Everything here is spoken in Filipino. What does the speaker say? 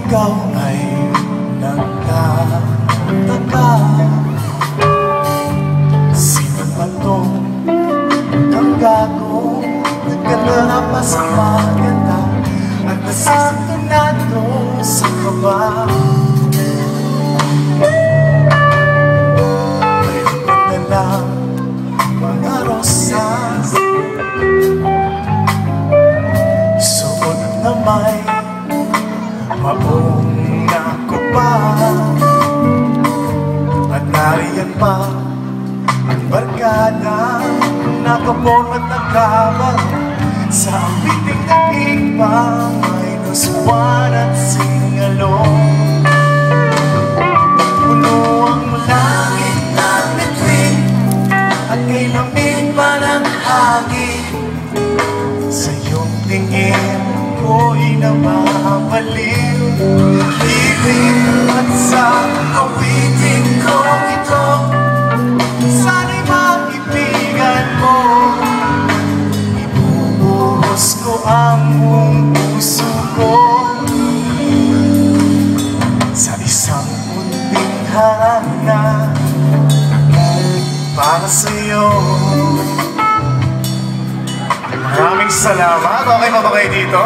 Ikaw ay nagtataka, sino ba tong ang gago? Nagkanda na pa sa maganda at nasisintonado sa kaba. May ganda lang mga rosas, suot na may maong nakupa, at nariyan pa ang barkada nakapon at nakabang sa awiting nag-iba, minus one at singalong. Puno ang langit ng bituin at kay lamig pa ng hangin, sa iyong tingin ko'y namamaliw. Ibig at sa awitin ko ito, sana'y maibigan mo. Ibubuhos ko ang buong puso ko sa isang munting hanga para sa'yo. Maraming salamat. Okay ba kayo dito?